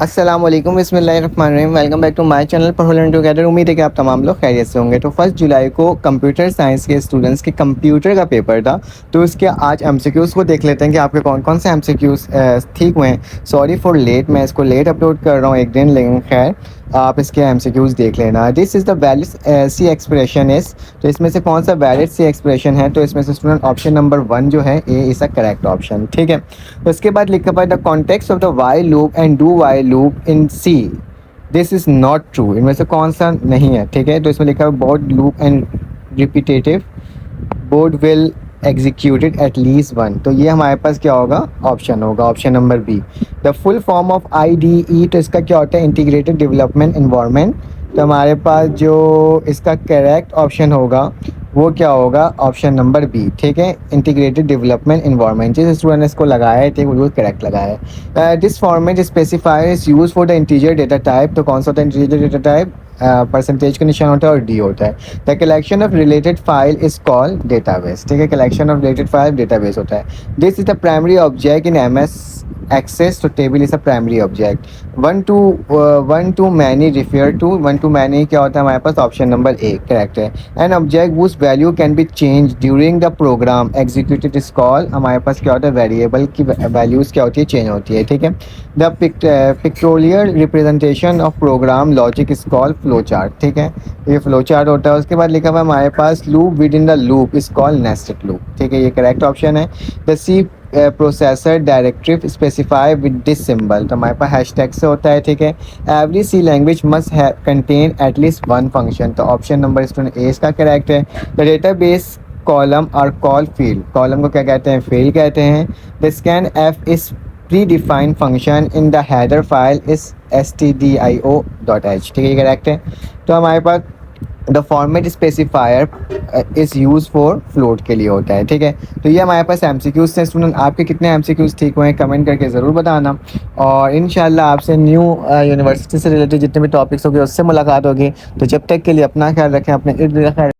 अस्सलाम वालेकुम बिस्मिल्लाहिर्रहमानिर्रहीम। Welcome back to my channel पर लर्न टुगेदर। उम्मीद है कि आप तमाम लोग खैरियत से होंगे। तो 1 जुलाई को कंप्यूटर साइंस के स्टूडेंट्स के कंप्यूटर का पेपर था, तो उसके आज एमसीक्यूज़ को देख लेते हैं कि आपके कौन कौन से एमसीक्यूज़ ठीक हुए हैं। सॉरी फॉर लेट, मैं इसको लेट अपलोड कर रहा हूँ एक दिन, लेकिन खैर आप इसके एमसीक्यूज़ देख लेना। This is the valid C expression is, तो इसमें से कौन सा वैलिड सी एक्सप्रेशन है, तो इसमें से स्टूडेंट ऑप्शन नंबर 1 जो है A is a correct option. ठीक है, उसके बाद लिखा हुआ है the context of the while loop and do while loop in C, this is not true. इनमें से कौन सा नहीं है? ठीक है, तो इसमें लिखा है board loop and repetitive board will executed at least one, तो ये हमारे पास क्या होगा? ऑप्शन होगा, option number B. The full form of IDE, तो इसका क्या होता है? Integrated development environment. तो हमारे पास जो इसका करेक्ट ऑप्शन होगा वो क्या होगा? Option number B. ठीक है, इंटीग्रेटेड डेवलपमेंट इन्वायरमेंट, जिस स्टूडेंट ने इसको लगाया थे वो करेक्ट लगाया है। This format specifier is use for the integer data type, तो कौन सा होता है इंटीजर डेटा टाइप? परसेंटेज का निशान होता है और डी होता है। The collection of related file is called database. ठीक है, collection of related file database होता है। This is the primary object in MS access, तो table is a primary object. One to many refer to, one to many क्या होता है हमारे पास? ऑप्शन नंबर ए करेक्ट है। An object whose value can be change during the program executed is call, हमारे पास क्या होता है? वेरिएबल की वैल्यूज़ क्या होती है? चेंज होती है। ठीक है, the pictorial representation of program logic is called flow chart. ठीक है, ये फ्लो चार्ट होता है। उसके बाद लिखा हुआ है हमारे पास loop within the loop is called nested loop. ठीक है, ये करेक्ट ऑप्शन है। The C processor directive specify with this symbol, तो हमारे पास हैशटैग से होता है। ठीक है, every C language must contain at least one function, तो ऑप्शन नंबर स्टूडेंट ए इसका करेक्ट है। The database column are call field, column को क्या कहते हैं? फील्ड कहते हैं। The scan F is predefined function in the header file is stdio.h। ठीक है, ये करेक्ट है। तो हमारे पास the format specifier is use for float के लिए होता है। ठीक है, तो ये हमारे पास एमसीक्यूज़ थे। स्टूडेंट आपके कितने एमसीक्यूज़ ठीक हुए हैं कमेंट करके ज़रूर बताना, और इंशाल्लाह आपसे न्यू यूनिवर्सिटी से रिलेटेड जितने भी टॉपिक्स होंगे उससे मुलाकात होगी। तो जब तक के लिए अपना ख्याल रखें, अपने इर्द गिर्द